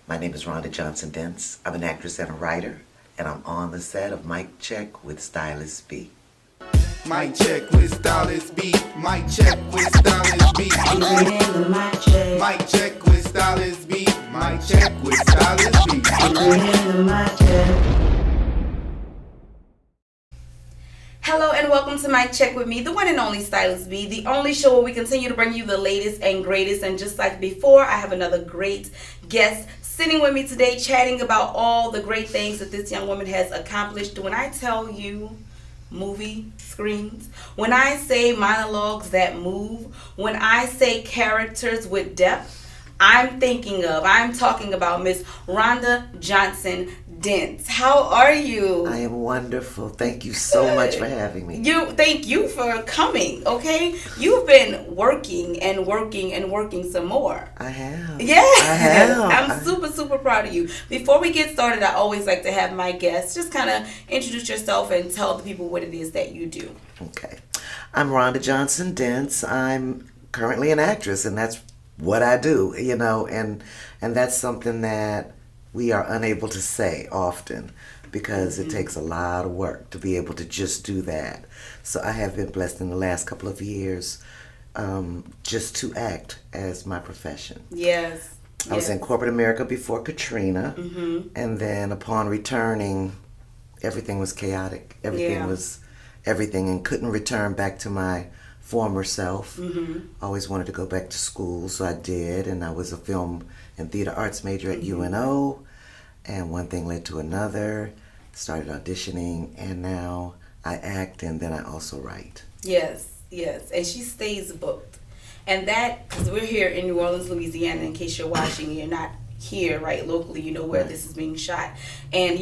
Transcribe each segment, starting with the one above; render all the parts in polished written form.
My name is Rhonda Johnson Dents. I'm an actress and a writer, and I'm on the set of Mic Check with Stylist B. Mic check with Stylist B. Mic check with Stylist B. Mic check with Stylist B. Mic check with Stylist B. Hello and welcome to Mic Check with me, the one and only Stylist B, the only show where we continue to bring you the latest and greatest. And just like before, I have another great guest sitting with me today, chatting about all the great things that this young woman has accomplished. When I tell you movie screens, when I say monologues that move, when I say characters with depth, I'm talking about Miss Rhonda Johnson Dents. How are you? I am wonderful. Thank you so much for having me. Thank you for coming, okay? You've been working and working some more. I have. Yes. I have. I'm super proud of you. Before we get started, I always like to have my guests just kind of introduce yourself and tell the people what it is that you do. Okay. I'm Rhonda Johnson Dents. I'm currently an actress, and that's what I do, and that's something that we are unable to say often because it takes a lot of work to be able to just do that. So I have been blessed in the last couple of years just to act as my profession. Yes. I was in corporate America before Katrina, and then upon returning, everything was chaotic. Everything was everything, and couldn't return back to my former self. Always wanted to go back to school, so I did, and I was a film and theater arts major at UNO, and one thing led to another. Started auditioning, and now I act, and then I also write. Yes, and she stays booked. And that, because we're here in New Orleans, Louisiana, in case you're watching, you're not here, right, locally, where this is being shot. And,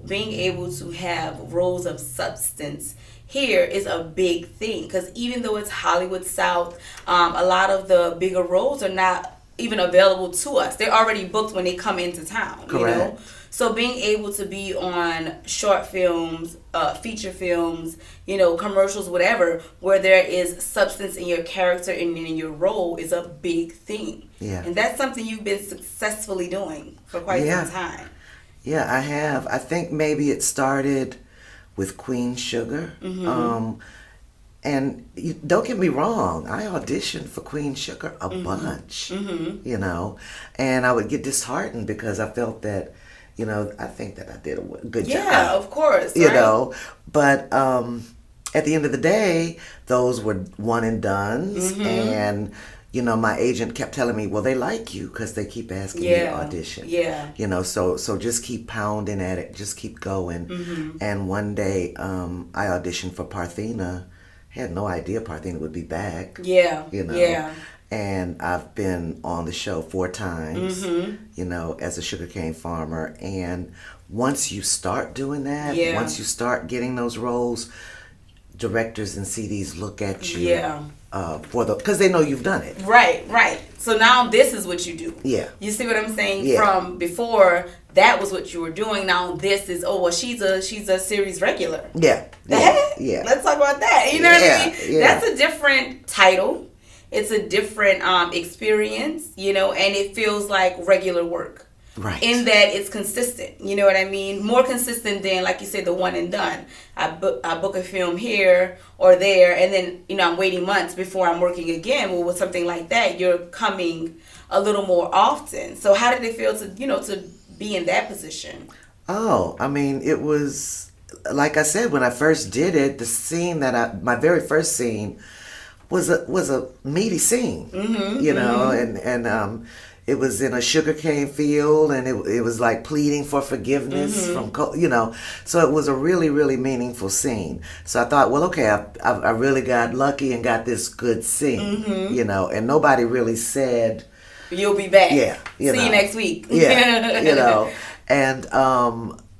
being able to have roles of substance here is a big thing, because even though it's Hollywood South, a lot of the bigger roles are not even available to us. They're already booked when they come into town. Correct. So being able to be on short films, feature films, commercials, whatever, where there is substance in your character and in your role is a big thing. Yeah. And that's something you've been successfully doing for quite some time. Yeah, I have. I think maybe it started with Queen Sugar. And don't get me wrong, I auditioned for Queen Sugar a bunch, and I would get disheartened because I felt that, I think that I did a good job. Yeah, of course. But at the end of the day, those were one and dones, and my agent kept telling me, well, they like you because they keep asking you to audition. So just keep pounding at it, just keep going. And one day, I auditioned for Parthena. Had no idea Parthena would be back. And I've been on the show 4 times, as a sugarcane farmer. And once you start doing that, once you start getting those roles, directors and CDs look at you because they know you've done it. Right. So now this is what you do. Yeah. You see what I'm saying? From before, that was what you were doing. Now this is, she's a series regular. Yeah. Let's talk about that. You know what I mean? That's a different title. It's a different experience, and it feels like regular work. Right. In that it's consistent. You know what I mean? More consistent than, like you said, the one and done. I book a film here or there, and then, I'm waiting months before I'm working again. Well, with something like that, you're coming a little more often. So how did it feel to, to be in that position? Oh, I mean, it was, like I said, when I first did it, the scene my very first scene was a meaty scene, and it was in a sugarcane field, and it was like pleading for forgiveness from, so it was a really, really meaningful scene. So I thought, well, okay, I really got lucky and got this good scene, and nobody really said, you'll be back. Yeah. See you next week. Yeah. And,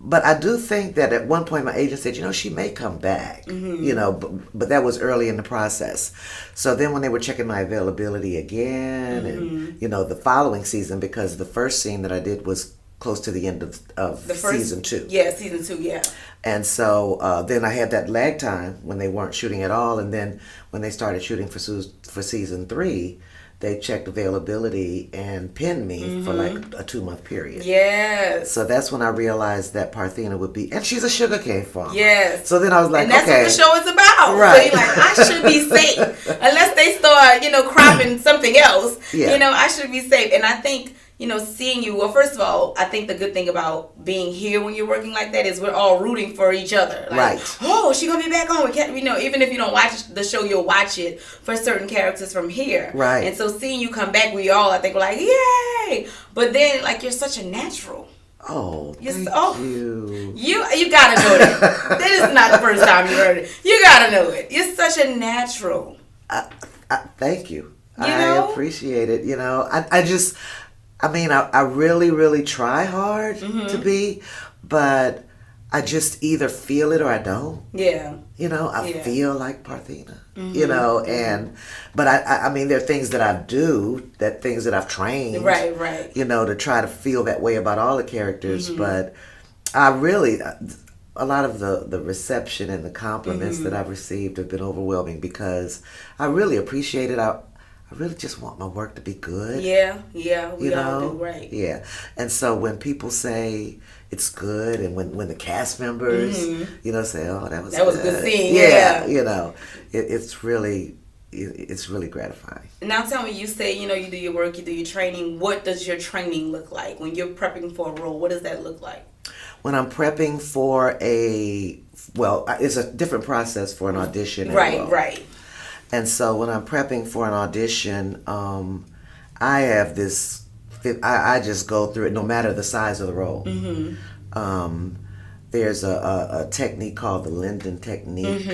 but I do think that at one point my agent said, she may come back, but that was early in the process. So then when they were checking my availability again and, the following season, because the first scene that I did was close to the end of season 2. Yeah, season 2, yeah. And so then I had that lag time when they weren't shooting at all. And then when they started shooting for season 3, they checked availability and pinned me for like a 2-month period. Yes. So that's when I realized that Parthena would be, and she's a sugarcane farmer. Yes. So then I was like, and that's okay. what the show is about. Right. So you're like, I should be safe. Unless they start, cropping something else, I should be safe. And I think, seeing you, well, first of all, I think the good thing about being here when you're working like that is we're all rooting for each other. Like, right. Oh, she's going to be back on. We can't, even if you don't watch the show, you'll watch it for certain characters from here. Right. And so seeing you come back, we all, I think, we're like, yay. But then, like, you're such a natural. Oh, thank you. You gotta know that. That is not the first time you heard it. You gotta know it. You're such a natural. Thank you. I appreciate it. I really, really try hard to be, but I just either feel it or I don't. Yeah. I feel like Parthena, but there are things that I do, things that I've trained. Right. To try to feel that way about all the characters, but I really, a lot of the reception and the compliments that I've received have been overwhelming because I really appreciate it. I really just want my work to be good. Yeah, we all do, right. Yeah, and so when people say it's good, and when the cast members, say, "Oh, that was a good scene." Yeah. It's really gratifying. Now tell me, you say you do your work, you do your training. What does your training look like when you're prepping for a role? What does that look like? When I'm prepping for it's a different process for an audition. Right. And so when I'm prepping for an audition, I have this, I just go through it no matter the size of the role. There's a technique called the Linden technique.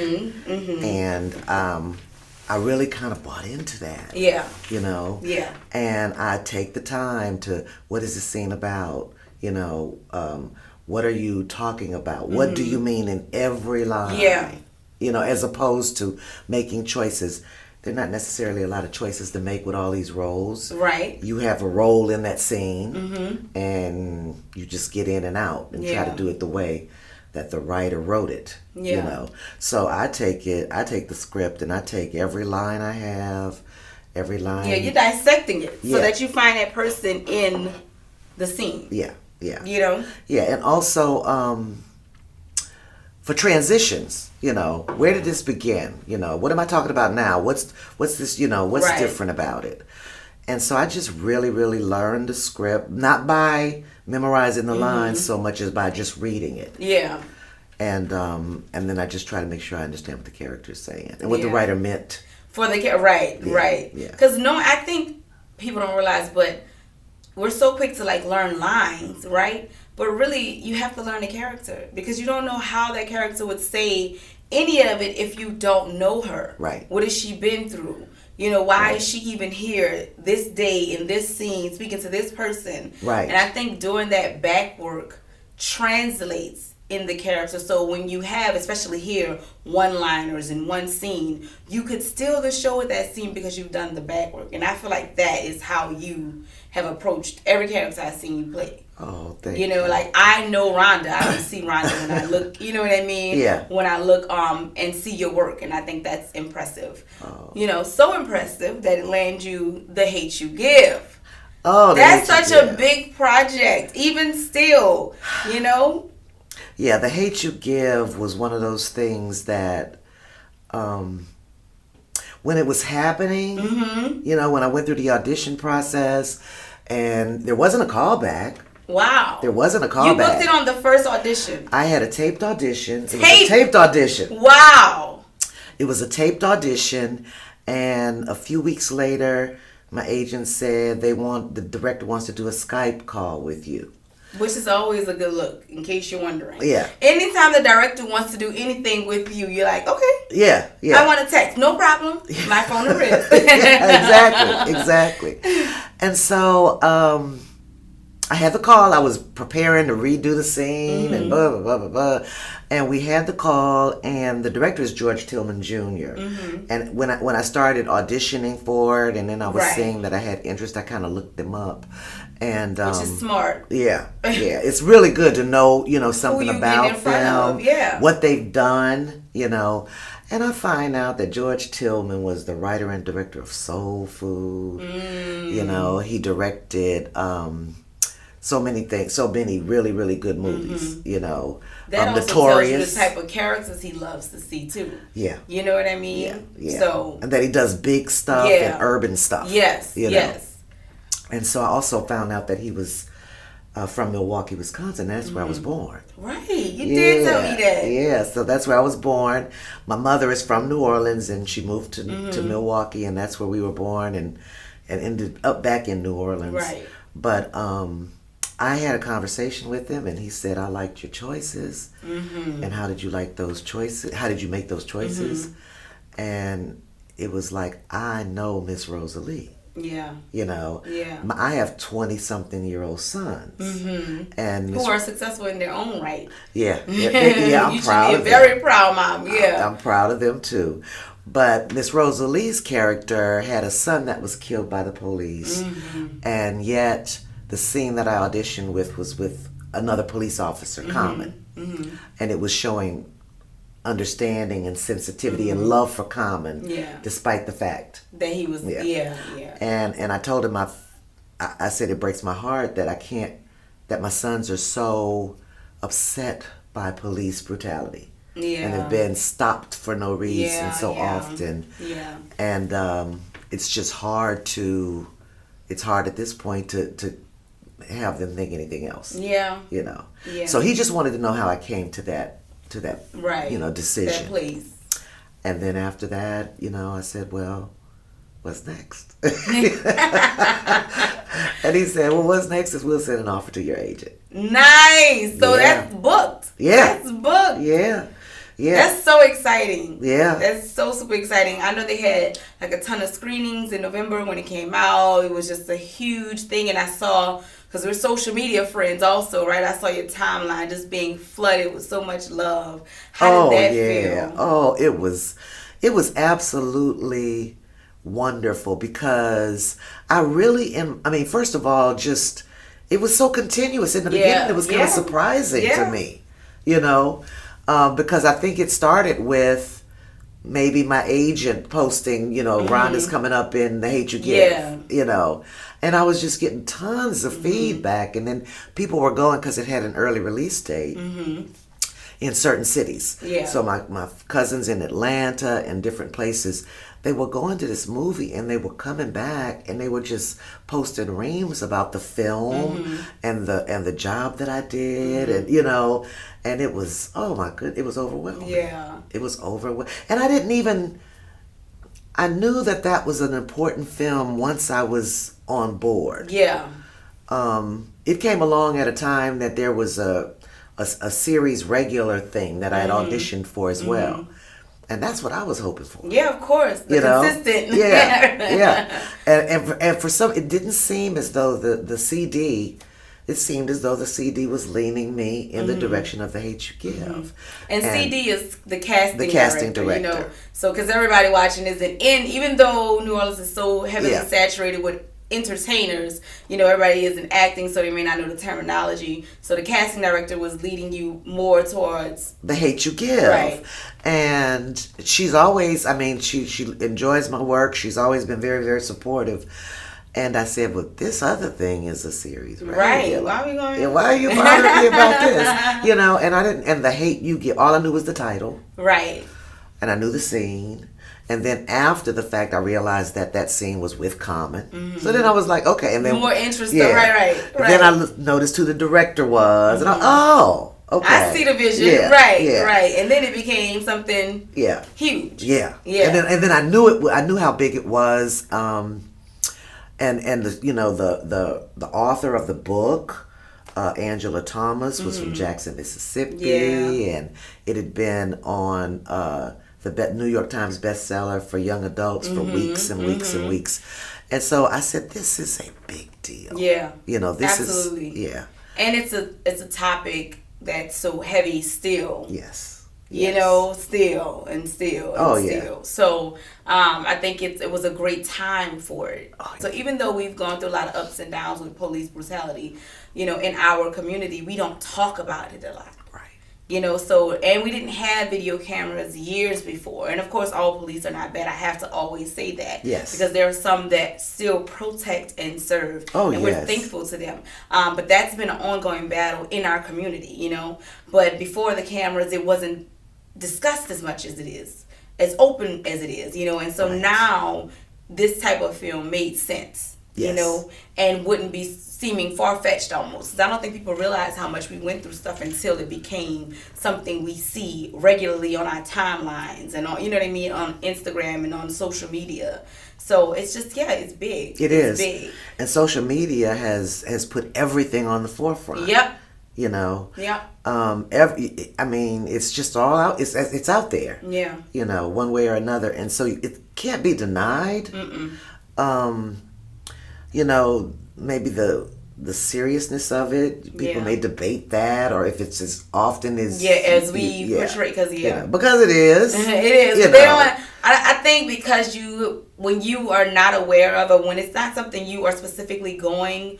And I really kind of bought into that. Yeah. Yeah. And I take the time to, what is this scene about? What are you talking about? What do you mean in every line? Yeah. As opposed to making choices. There are not necessarily a lot of choices to make with all these roles. Right. You have a role in that scene, and you just get in and out and try to do it the way that the writer wrote it. Yeah. So I take the script, and I take every line I have, every line. Yeah, you're dissecting it so that you find that person in the scene. Yeah. Yeah, and also for transitions, where did this begin? What am I talking about now? What's this? What's different about it? And so I just really, really learned the script, not by memorizing the lines so much as by just reading it. Yeah. And then I just try to make sure I understand what the character is saying and what the writer meant. For the right. Yeah. Because I think people don't realize, but we're so quick to learn lines, right? But really, you have to learn the character because you don't know how that character would say any of it if you don't know her. Right. What has she been through? Why is she even here this day in this scene speaking to this person? Right. And I think doing that back work translates in the character. So when you have, especially here, one-liners in one scene, you could steal the show with that scene because you've done the back work. And I feel like that is how you have approached every character I've seen you play. Oh, thank you. I know Rhonda. I don't see Rhonda when I look, you know what I mean? Yeah. When I look and see your work, and I think that's impressive. Oh. So impressive that it lands you The Hate You Give. Oh, that's such a big project, even still, Yeah, The Hate You Give was one of those things that when it was happening, when I went through the audition process and there wasn't a callback. Wow. There wasn't a callback. You booked it on the first audition. I had a taped audition. It was a taped audition. Wow. It was a taped audition, and a few weeks later, my agent said the director wants to do a Skype call with you. Which is always a good look, in case you're wondering. Yeah. Anytime the director wants to do anything with you, you're like, okay. Yeah. I want to text. No problem. My phone and wrist. Exactly. And so I had the call. I was preparing to redo the scene and blah, blah, blah, blah, blah. And we had the call, and the director is George Tillman Jr. And when I started auditioning for it, and then I was seeing that I had interest, I kind of looked them up. And which is smart. Yeah. It's really good to know, something about them, what they've done, And I find out that George Tillman was the writer and director of Soul Food. You know, he directed so many things, so many really, really good movies, you know. That also Notorious. tells you the type of characters he loves to see, too. Yeah. You know what I mean? Yeah, yeah. So, and that he does big stuff and urban stuff. Yes, you know? yes. And so I also found out that he was from Milwaukee, Wisconsin. That's where I was born. Right. You did tell me that. Yeah, so that's where I was born. My mother is from New Orleans, and she moved to Milwaukee, and that's where we were born, and ended up back in New Orleans. Right. But I had a conversation with him, and he said, I liked your choices. And how did you like those choices? How did you make those choices? And it was like, I know Miss Rosalie. Yeah. You know, I have 20-something-year-old sons, and who are successful in their own right. Yeah, I'm you proud should of be them. a very proud mom. Yeah, I'm proud of them too. But Miss Rosalie's character had a son that was killed by the police, and yet the scene that I auditioned with was with another police officer, Common, and it was showing understanding and sensitivity and love for Common, despite the fact that he was, And I told him, I said it breaks my heart that that my sons are so upset by police brutality, and have been stopped for no reason so often, and it's just hard at this point to have them think anything else, you know. So he just wanted to know how I came to that right, you know, decision. That place. And then after that, you know, I said, well, what's next? And he said, well, what's next is we'll send an offer to your agent. Nice. So that's booked. Yeah. That's booked. Yeah. Yeah. That's so exciting. Yeah. That's so super exciting. I know they had like a ton of screenings in November when it came out. It was just a huge thing. And I saw, because we're social media friends also, right? I saw your timeline just being flooded with so much love. How did that feel? Oh, it was absolutely wonderful, because I really am. I mean, first of all, just it was so continuous in the beginning. It was kind of surprising to me, you know, because I think it started with maybe my agent posting, you know, Rhonda's coming up in The Hate You Give, you know. And I was just getting tons of feedback. And then people were going, because it had an early release date in certain cities. So my cousins in Atlanta and different places, they were going to this movie, and they were coming back, and they were just posting reams about the film and the job that I did, and you know, and it was, oh my goodness, it was overwhelming. It was overwhelming, and I knew that was an important film once I was on board. It came along at a time that there was a series regular thing that I had auditioned for as well. And that's what I was hoping for. Yeah, of course. The consistent. And for some, it didn't seem as though the CD, it seemed as though the CD was leaning me in the direction of The Hate You Give. And CD is the casting director. You know, so because everybody watching isn't in, even though New Orleans is so heavily saturated with entertainers, you know, everybody isn't acting, so they may not know the terminology. So the casting director was leading you more towards The Hate You Give. Right. And she's always, I mean, she enjoys my work. She's always been very, very supportive. And I said, well, this other thing is a series, right? Right. Why are we going? Yeah, why are you bothering me about this? You know, and The Hate You Give, all I knew was the title. Right. And I knew the scene. And then after the fact, I realized that scene was with Common. So then I was like, okay. And then more interesting. Right. Then I noticed who the director was. And okay. I see the vision. Right. And then it became something huge. Yeah. And then I knew it. I knew how big it was. And the, you know, the author of the book, Angela Thomas, was from Jackson, Mississippi, and it had been on the New York Times bestseller for young adults for weeks and weeks and weeks. And so I said, this is a big deal. Yeah. You know, this absolutely. is, And it's a topic that's so heavy still. Yes. You know, still. So I think it was a great time for it. So even though we've gone through a lot of ups and downs with police brutality, you know, in our community, we don't talk about it a lot. You know, so, and we didn't have video cameras years before. And of course, all police are not bad. I have to always say that. Yes. Because there are some that still protect and serve. Oh, and yes. we're thankful to them. But that's been an ongoing battle in our community, you know. But before the cameras, it wasn't discussed as much as it is, as open as it is, you know. And so now this type of film made sense, you know, and wouldn't be seeming far-fetched almost. I don't think people realize how much we went through stuff until it became something we see regularly on our timelines and on, you know what I mean, on Instagram and on social media. So it's just, it's big. It's big. And social media has put everything on the forefront. Yep. You know. Yep. I mean, it's just all out. It's out there. Yeah. You know, one way or another, and so it can't be denied. You know, maybe the seriousness of it, people may debate that, or if it's as often as as we portray, because because it is. It is. But they don't. I think because when you are not aware of it, when it's not something you are specifically going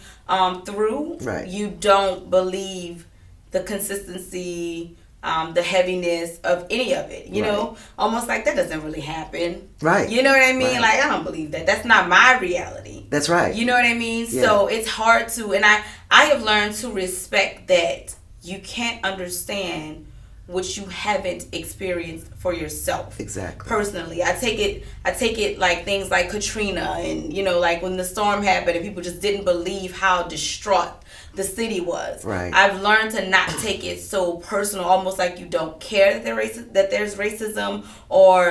through, you don't believe the consistency, the heaviness of any of it, you know, almost like that doesn't really happen. Right. You know what I mean? Like, I don't believe that. That's not my reality. That's right. You know what I mean? Yeah. So it's hard to, and I have learned to respect that you can't understand what you haven't experienced for yourself. Exactly. Personally, I take it like things like Katrina, and you know, like when the storm happened and people just didn't believe how distraught the city was. Right. I've learned to not take it so personal, almost like you don't care that there's racism or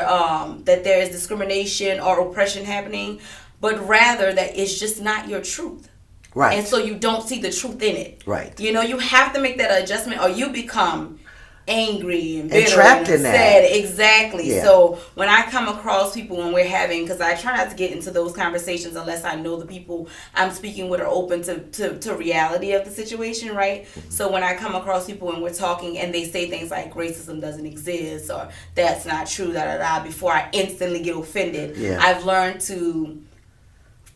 that there is discrimination or oppression happening, but rather that it's just not your truth. Right. And so you don't see the truth in it. Right. You know, you have to make that adjustment, or you become angry and bitter trapped and in sad. that. Exactly. Yeah. So when I come across people when we're having, because I try not to get into those conversations unless I know the people I'm speaking with are open to reality of the situation, right? Mm-hmm. So when I come across people and we're talking and they say things like racism doesn't exist or that's not true, before I instantly get offended, I've learned to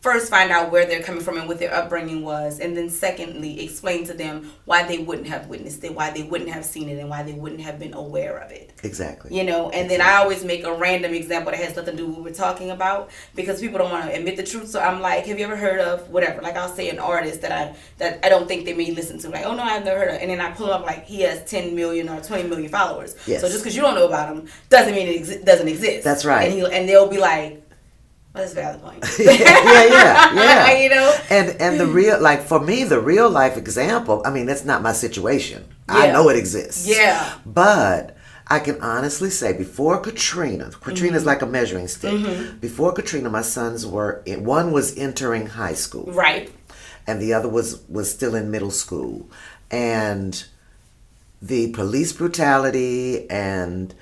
first find out where they're coming from and what their upbringing was, and then secondly explain to them why they wouldn't have witnessed it, why they wouldn't have seen it, and why they wouldn't have been aware of it. Exactly. You know, and then I always make a random example that has nothing to do with what we're talking about, because people don't want to admit the truth. So I'm like, have you ever heard of whatever? Like, I'll say an artist that I don't think they may listen to. Like, oh no, I've never heard of, and then I pull them up like he has 10 million or 20 million followers. Yes. So just because you don't know about him doesn't mean it doesn't exist. That's right. And they'll be like, well, that's a valid point. yeah. You know? And the real, like for me, the real life example, I mean, that's not my situation. I know it exists. Yeah. But I can honestly say before Katrina's mm-hmm. like a measuring stick. Mm-hmm. Before Katrina, my sons one was entering high school. Right. And the other was still in middle school. And the police brutality and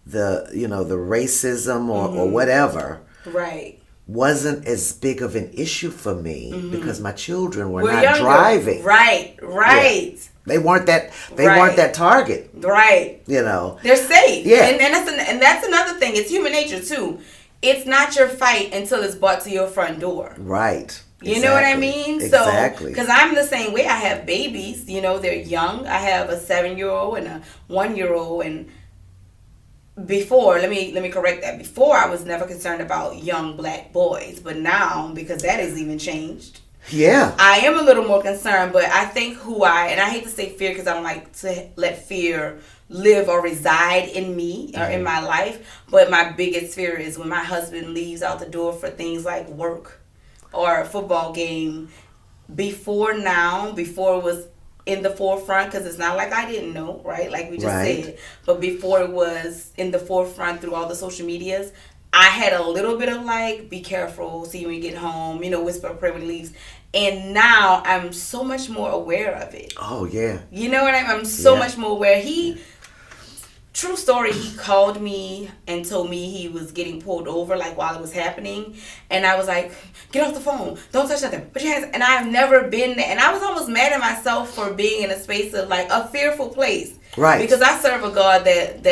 the racism or whatever. Right. Wasn't as big of an issue for me mm-hmm. because my children were not younger. Driving. Right. Yeah. They weren't that target. Right. You know. They're safe. Yeah. And that's another thing. It's human nature too. It's not your fight until it's brought to your front door. Right. You know what I mean? Exactly. So, because I'm the same way. I have babies. You know, they're young. I have a 7-year-old and a 1-year-old, and before, let me correct that. Before, I was never concerned about young black boys, but now, because that has even changed, I am a little more concerned. But I think and I hate to say fear because I don't like to let fear live or reside in me or in my life. But my biggest fear is when my husband leaves out the door for things like work or a football game. Before it was in the forefront, because it's not like I didn't know, right? Like we just said. But before it was in the forefront through all the social medias, I had a little bit of like, be careful, see you when you get home, whisper a prayer when he leaves. And now I'm so much more aware of it. Oh, yeah. You know what I mean? I'm so much more aware. True story, he called me and told me he was getting pulled over, like, while it was happening. And I was like, get off the phone. Don't touch nothing. Put your hands. And I've never been there. And I was almost mad at myself for being in a space of, like, a fearful place. Right. Because I serve a God that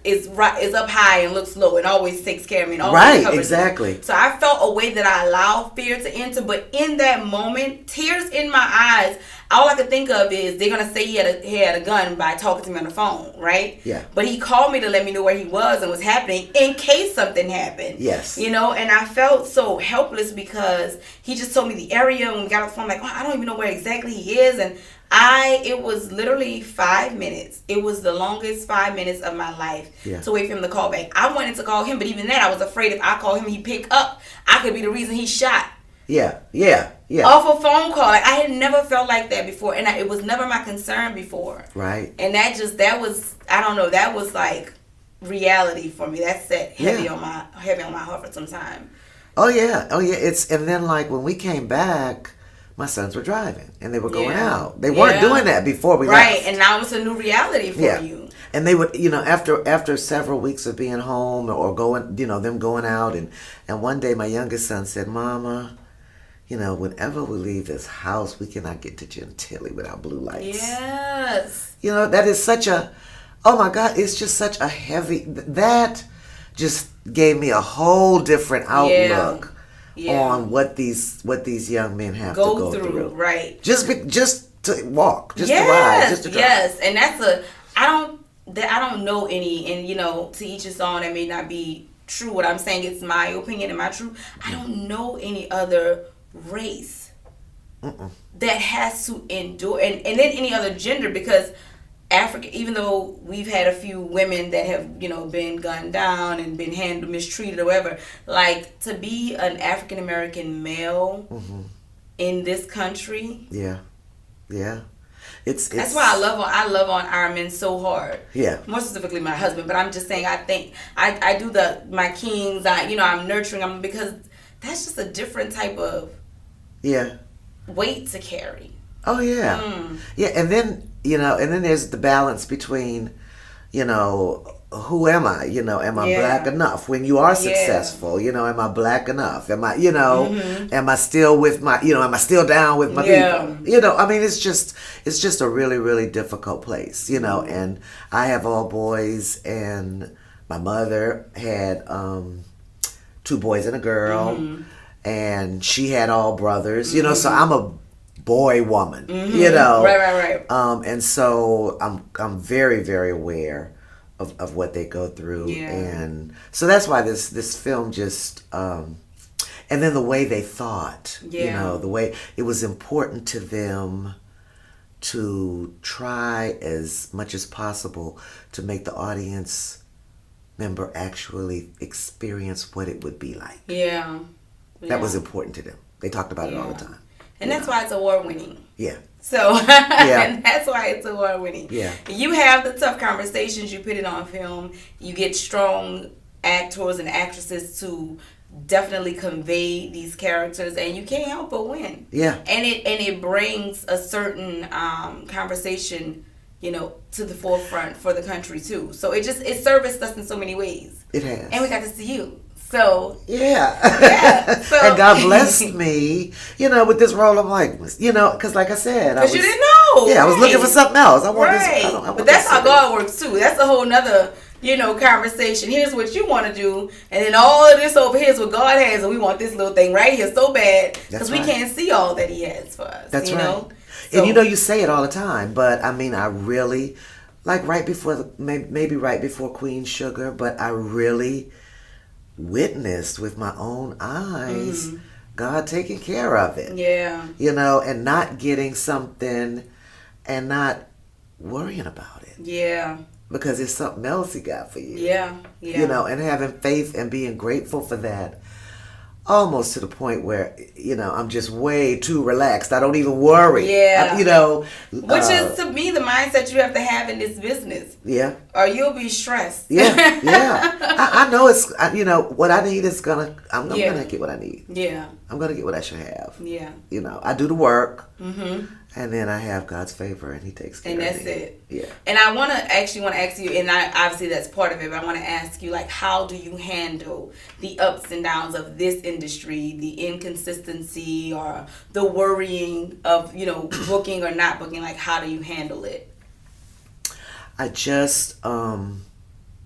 is up high and looks low and always takes care of me and always right, covers exactly. me. So I felt a way that I allow fear to enter, but in that moment, tears in my eyes, all I could think of is they're gonna say he had a gun by talking to me on the phone, right? Yeah. But he called me to let me know where he was and what's happening in case something happened. Yes. You know, and I felt so helpless because he just told me the area and we got off the phone. I'm like, oh, I don't even know where exactly he is. And it was literally 5 minutes. It was the longest 5 minutes of my life to wait for him to call back. I wanted to call him, but even then I was afraid if I call him and he pick up, I could be the reason he shot. Yeah. Off a phone call. Like, I had never felt like that before, and it was never my concern before. Right. And that was, I don't know, that was like reality for me. That sat heavy on my heart for some time. Oh yeah. And then like when we came back, my sons were driving and they were going out. They weren't doing that before we left. Right, and now it's a new reality for you. And they would, after several weeks of being home or going, them going out, and one day my youngest son said, "Mama, whenever we leave this house, we cannot get to Gentilly without blue lights." Yes. That is such a, oh my God, it's just such a heavy, that just gave me a whole different outlook on what these young men have to go through. Right. Just to walk, just to ride, just to drive. Yes, and that's I don't know any, and to each his own. That may not be true. What I'm saying, it's my opinion and my truth. I don't know any other race that has to endure, and then any other gender, because Africa, even though we've had a few women that have been gunned down and been mistreated or whatever, like to be an African American male in this country, that's why I love on our men so hard. Yeah. More specifically my husband, but I'm just saying, I think I do my kings. I'm nurturing them because that's just a different type of weight to carry. Oh yeah. Yeah, and then there's the balance between, who am I? Am I black enough? When you are successful, am I black enough? Am I, am I still with my, am I still down with my people? I mean, it's just a really, really difficult place, and I have all boys, and my mother had 2 boys and a girl, and she had all brothers, so I'm a boy woman, Right. And so I'm very, very aware of what they go through, and so that's why this film just and then the way they thought, the way it was important to them to try as much as possible to make the audience member actually experience what it would be like. That was important to them. They talked about it all the time. And that's why it's award winning. Yeah. So, and that's why it's award winning. Yeah. You have the tough conversations, you put it on film, you get strong actors and actresses to definitely convey these characters, and you can't help but win. Yeah. And it brings a certain conversation, to the forefront for the country too. So it serviced us in so many ways. It has. And we got to see you. So yeah. So, and God blessed me, with this role. I'm like, because like I said, because you didn't know. Yeah, I was looking for something else. I want this. I want but that's how God works too. That's a whole nother, conversation. Here's what you want to do, and then all of this over here is what God has, and we want this little thing right here so bad because we can't see all that He has for us. That's right. So, and you say it all the time, but I mean, I really, like right before maybe right before Queen Sugar, but I really witnessed with my own eyes God taking care of it. Yeah. And not getting something and not worrying about it. Yeah. Because it's something else He got for you. Yeah. And having faith and being grateful for that. Almost to the point where, I'm just way too relaxed. I don't even worry. Yeah. Which is, to me, the mindset you have to have in this business. Yeah. Or you'll be stressed. Yeah. I know it's, what I need is I'm going to get what I need. Yeah. I'm going to get what I should have. Yeah. I do the work. And then I have God's favor, and He takes care of me. And that's it. Yeah. And I want to ask you, and obviously that's part of it, but I want to ask you, how do you handle the ups and downs of this industry, the inconsistency or the worrying of, booking or not booking? How do you handle it? I just,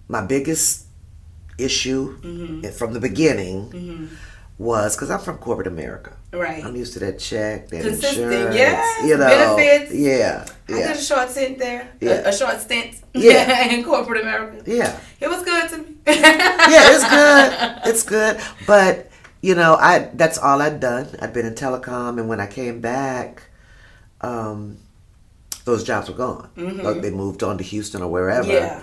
my biggest issue from the beginning was because I'm from corporate America. Right. I'm used to that check, that consistent, insurance, yes, benefits. Yeah. I did a short stint there. Yeah. A short stint. Yeah. In corporate America. Yeah. It was good to me. Yeah, it's good. It's good. But, you know, that's all I'd done. I'd been in telecom, and when I came back, those jobs were gone. Like they moved on to Houston or wherever. Yeah.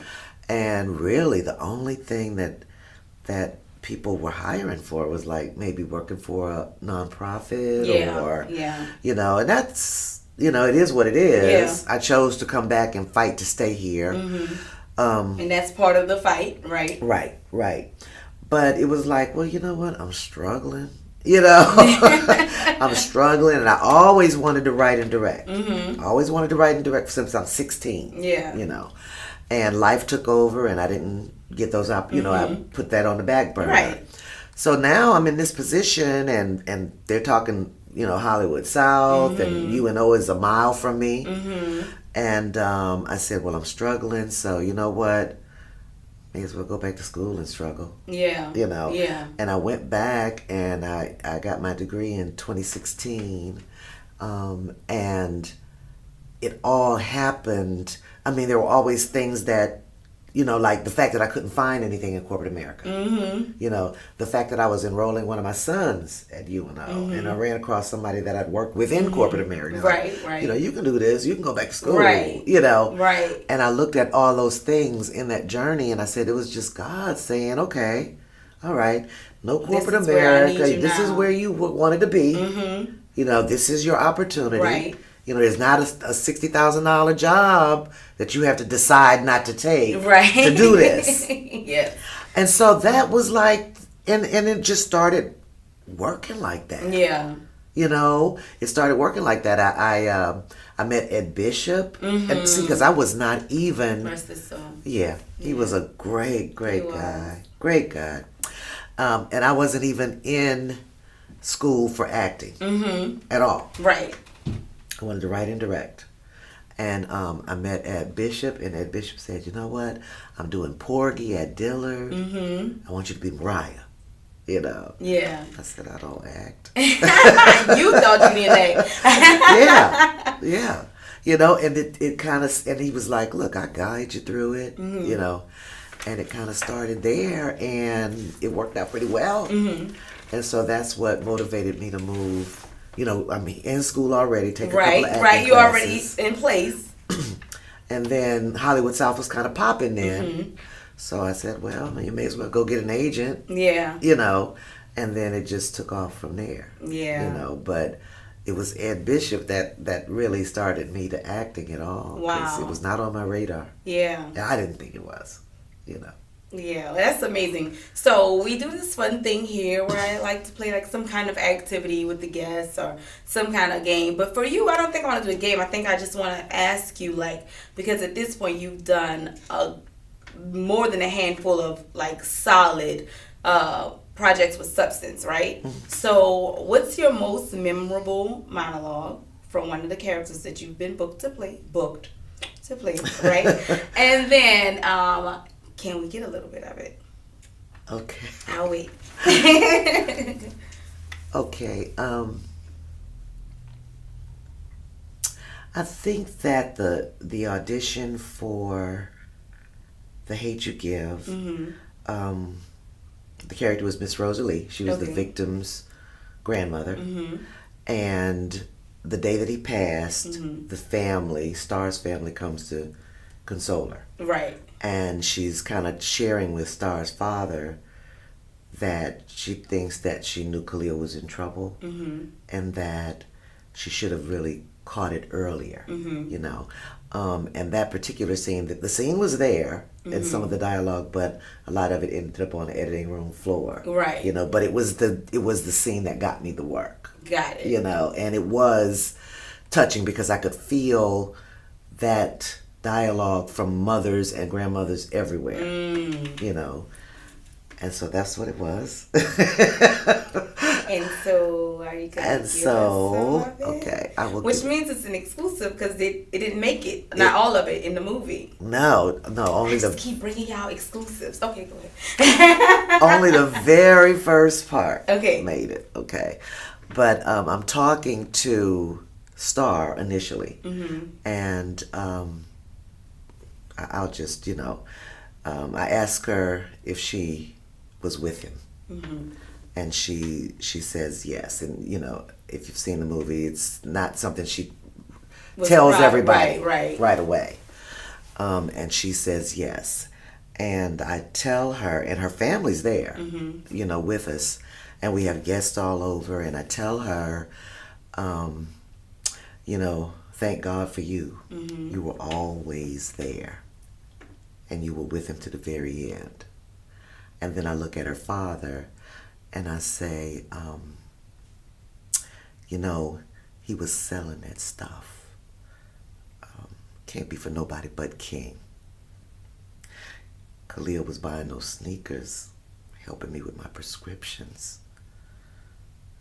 And really the only thing that people were hiring for was like maybe working for a nonprofit or, you know, and that's, you know, it is what it is. Yeah. I chose to come back and fight to stay here. And that's part of the fight, right? Right. But it was like, well, you know what? I'm struggling. You know, I'm struggling, and I always wanted to write and direct. I always wanted to write and direct since I'm 16. Yeah. You know, and life took over, and I didn't get those up. You know, I put that on the back burner. Right. So now I'm in this position, and they're talking, you know, Hollywood South, and UNO is a mile from me. And I said, well, I'm struggling, so you know what? May as well go back to school and struggle. Yeah. You know? Yeah. And I went back and I got my degree in 2016. And it all happened. I mean, there were always things that, you know, like the fact that I couldn't find anything in corporate America. You know, the fact that I was enrolling one of my sons at UNO, and I ran across somebody that I'd worked with in corporate America. Right. You know, you can do this, you can go back to school. Right. You know. Right. And I looked at all those things in that journey, and I said it was just God saying, okay, all right, no corporate America. This is where you wanted to be. You know, this is your opportunity. Right. You know, there's not a $60,000 job that you have to decide not to take to do this. Yeah. And so that was like, and it just started working like that. Yeah. You know, it started working like that. I met Ed Bishop, and see, because I was not even. Rest his soul. Yeah, he was a great guy. Great guy. And I wasn't even in school for acting at all. Right. I wanted to write and direct. And I met Ed Bishop, and Ed Bishop said, you know what? I'm doing Porgy at Dillard. I want you to be Mariah. You know? Yeah. I said, I don't act. You thought you didn't act. Yeah. You know, and it kind of, and he was like, look, I guide you through it, you know. And it kind of started there, and it worked out pretty well. And so that's what motivated me to move. You know, I mean, in school already, take a couple of acting you classes. Already in place. And then Hollywood South was kind of popping then. So I said, well, you may as well go get an agent. Yeah. You know, and then it just took off from there. Yeah. You know, but it was Ed Bishop that really started me to acting at all. Wow. It was not on my radar. Yeah. I didn't think it was, you know. Yeah, that's amazing. So we do this fun thing here where I like to play like some kind of activity with the guests or some kind of game. But for you, I don't think I want to do a game. I think I just want to ask you, like, because at this point you've done more than a handful of like solid projects with substance, right? So what's your most memorable monologue from one of the characters that you've been booked to play, right? And then can we get a little bit of it? Okay. I'll wait. Okay. I think that the audition for The Hate You Give, the character was Miss Rosalie. She was the victim's grandmother. And the day that he passed, the family, Star's family, comes to console her. Right. And she's kind of sharing with Star's father that she thinks that she knew Khalil was in trouble and that she should have really caught it earlier, you know. And that particular scene, the scene was there in some of the dialogue, but a lot of it ended up on the editing room floor. Right. You know, but it was the scene that got me the work. Got it. You know, and it was touching because I could feel that dialogue from mothers and grandmothers everywhere, you know, and so that's what it was. And so, are you going to give us some of it? Okay, I will. Which means it's an exclusive because it didn't make it. Not all of it in the movie. No, only I just keep bringing y'all exclusives. Okay, go ahead. only the very first part. Okay. Made it. Okay, but I'm talking to Star initially, and I'll just I asked her if she was with him, and she says yes. And if you've seen the movie, it's not something she tells everybody right away. And she says yes, and I tell her, and her family's there, with us, and we have guests all over, and I tell her, thank God for you. You were always there, and you were with him to the very end. And then I look at her father, and I say, he was selling that stuff. Can't be for nobody but King. Khalil was buying those sneakers, helping me with my prescriptions.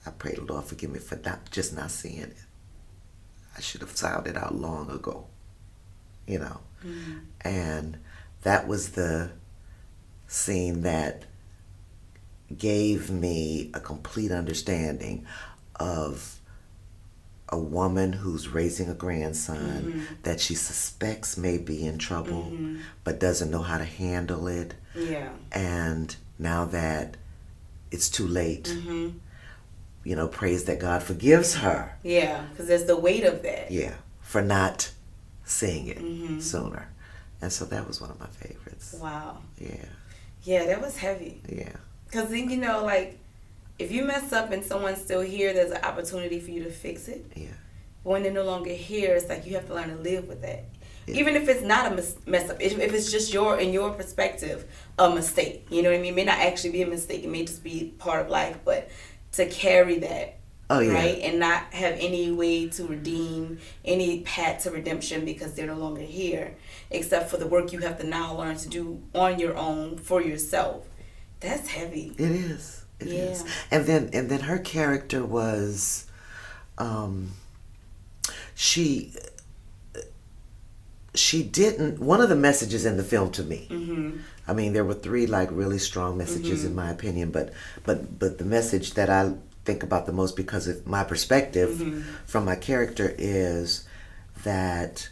I pray the Lord forgive me for not seeing it. I should have found it out long ago, And that was the scene that gave me a complete understanding of a woman who's raising a grandson that she suspects may be in trouble but doesn't know how to handle it. Yeah. And now that it's too late, prays that God forgives her. Yeah, because there's the weight of that. Yeah, for not seeing it sooner. And so that was one of my favorites. Wow. Yeah. Yeah, that was heavy. Yeah. Because then, if you mess up and someone's still here, there's an opportunity for you to fix it. Yeah. But when they're no longer here, it's like you have to learn to live with that. Yeah. Even if it's not a mess up, if it's just in your perspective, a mistake. You know what I mean? It may not actually be a mistake. It may just be part of life. But to carry that, right? And not have any way to redeem, any path to redemption because they're no longer here, except for the work you have to now learn to do on your own for yourself. That's heavy. It is. It is. And then her character was, she didn't. One of the messages in the film to me. I mean, there were 3 really strong messages in my opinion, but the message that I think about the most because of my perspective from my character is that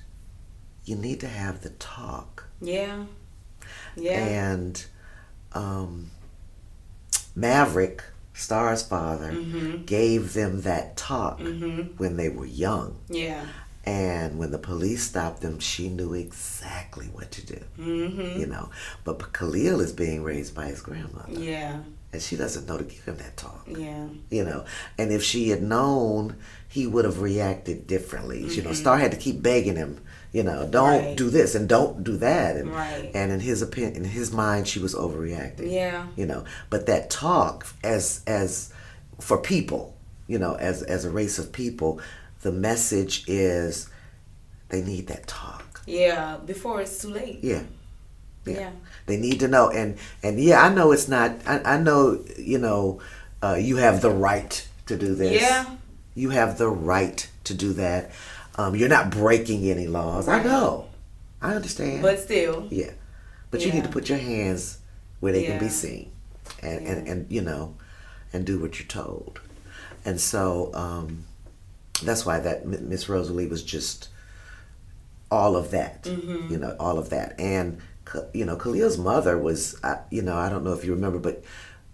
you need to have the talk. Yeah. Yeah. And Maverick, Star's father, gave them that talk when they were young. Yeah. And when the police stopped them, she knew exactly what to do. But Khalil is being raised by his grandmother. Yeah. And she doesn't know to give him that talk. Yeah. And if she had known, he would have reacted differently. Star had to keep begging him, don't do this and don't do that. And, and in his opinion, in his mind, she was overreacting. Yeah. But that talk as for people, as a race of people, the message is they need that talk. Yeah, before it's too late. Yeah. They need to know. And I know it's not, I know, you have the right to do this. Yeah. You have the right to do that. You're not breaking any laws. I know. I understand. But still. Yeah. But you need to put your hands where they can be seen. And and do what you're told. And so that's why that Miss Rosalie was just all of that. All of that. And Khalil's mother was, I don't know if you remember, but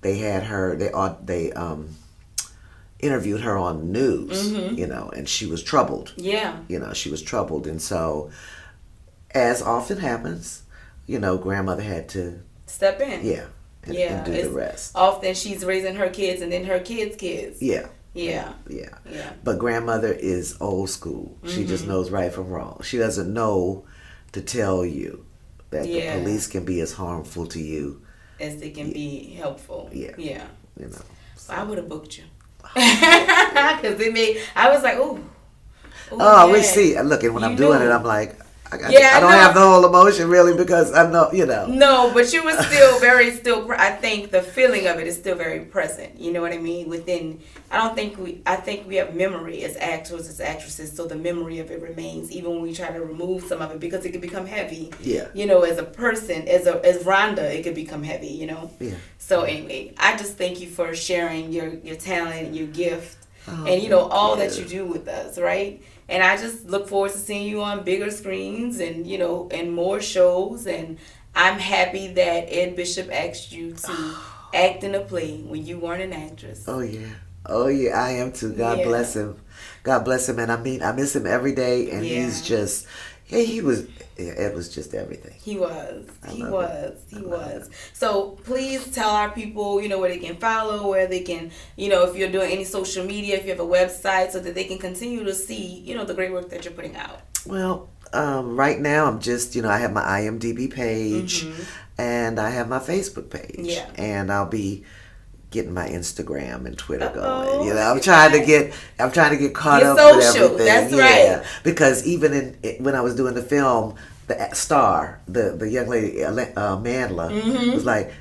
they had her, they interviewed her on the news, and she was troubled. Yeah. She was troubled. And so, as often happens, grandmother had to step in. Yeah. And do the rest. Often she's raising her kids and then her kids' kids. Yeah. Yeah. But grandmother is old school. She just knows right from wrong. She doesn't know to tell you that the police can be as harmful to you as they can be helpful. Yeah. So I would have booked you. Because I was like, ooh. We see. Look, and when I'm doing it, I'm like, I don't have the whole emotion really because I know, you know. No, but you were still I think the feeling of it is still very present. You know what I mean? I think we have memory as actors, as actresses, so the memory of it remains even when we try to remove some of it because it can become heavy. Yeah. You know, as a person, as Rhonda, it could become heavy, you know? Yeah. So anyway, I just thank you for sharing your talent and your gift and, you know, all that you do with us, right? And I just look forward to seeing you on bigger screens and, you know, and more shows. And I'm happy that Ed Bishop asked you to act in a play when you weren't an actress. Oh, yeah. Oh, yeah, I am too. God bless him. God bless him. And I mean, I miss him every day. And he's just, Ed was just everything. He was. So please tell our people, you know, where they can follow, where they can, you know, if you're doing any social media, if you have a website, so that they can continue to see, you know, the great work that you're putting out. Well, right now I'm just, you know, I have my IMDb page and I have my Facebook page. Yeah. And I'll be getting my Instagram and Twitter going. You know, I'm trying to get caught up with everything. That's right. Because even when I was doing the film, the star, the young lady Mandla was like,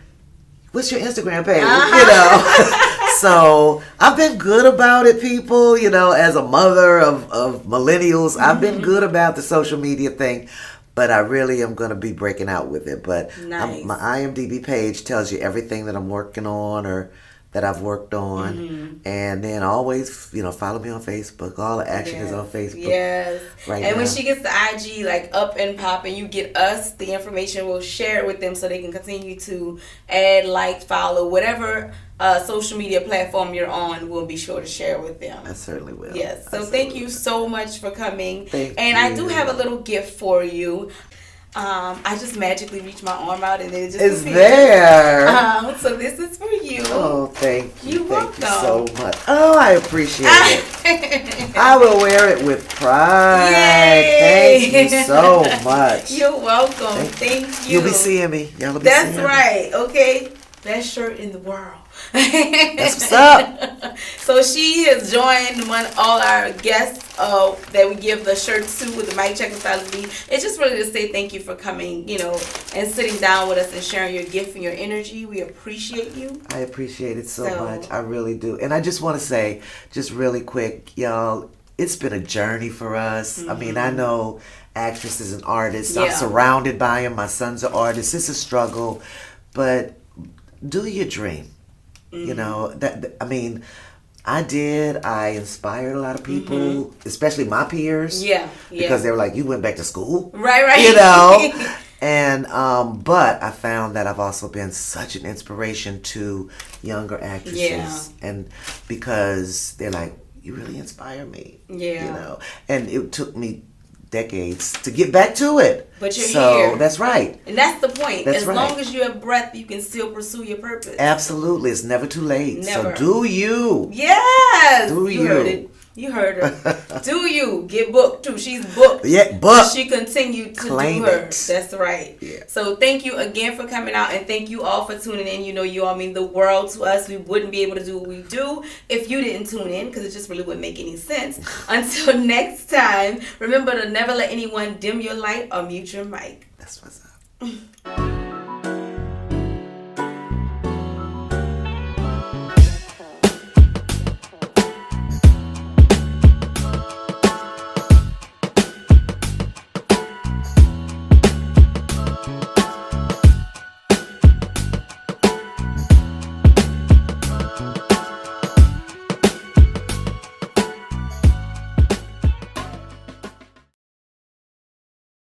"What's your Instagram page?" You know. So I've been good about it, people. You know, as a mother of millennials, I've been good about the social media thing. But I really am going to be breaking out with it. But my IMDb page tells you everything that I'm working on or that I've worked on. And then always, you know, follow me on Facebook. All the action is on Facebook. Yes. Right and now. When she gets the IG like up and popping, you get us the information. We'll share it with them so they can continue to add, like, follow, whatever social media platform you're on, we'll be sure to share with them. I certainly will. Yes. So thank you so much for coming. Thank you. I do have a little gift for you. I just magically reached my arm out and it just it's appeared. there. So this is for you. Oh, thank you. You're thank welcome. you so much. Oh, I appreciate it. I will wear it with pride. Yay. Thank you so much. You're welcome. Thank you. You'll be seeing me. Y'all will be That's seeing me. right. Okay. Best shirt in the world. That's what's up. So she has joined all our guests that we give the shirts to with the Mic Check with Stylist B. It's just really to say thank you for coming, you know, and sitting down with us and sharing your gift and your energy. We appreciate you. I appreciate it so much. I really do. And I just want to say, just really quick, y'all, it's been a journey for us. I mean, I know actresses and artists. I'm surrounded by them. My son's an artist. It's a struggle. But do your dream. You know, I mean, I inspired a lot of people, especially my peers. Yeah. Because they were like, you went back to school. Right. You know? And, but I found that I've also been such an inspiration to younger actresses. Yeah. And because they're like, you really inspire me. Yeah. You know? And it took me decades to get back to it. But you're here. That's right. And that's the point. That's as long as you have breath, you can still pursue your purpose. Absolutely. It's never too late. Never. So do you. Yes. You heard it. You heard her. Do you. Get booked too. She's booked. Yeah, booked. She continued to Claim do her. it. That's right. Yeah. So thank you again for coming out, and thank you all for tuning in. You know, you all mean the world to us. We wouldn't be able to do what we do if you didn't tune in, because it just really wouldn't make any sense. Until next time, remember to never let anyone dim your light or mute your mic. That's what's up.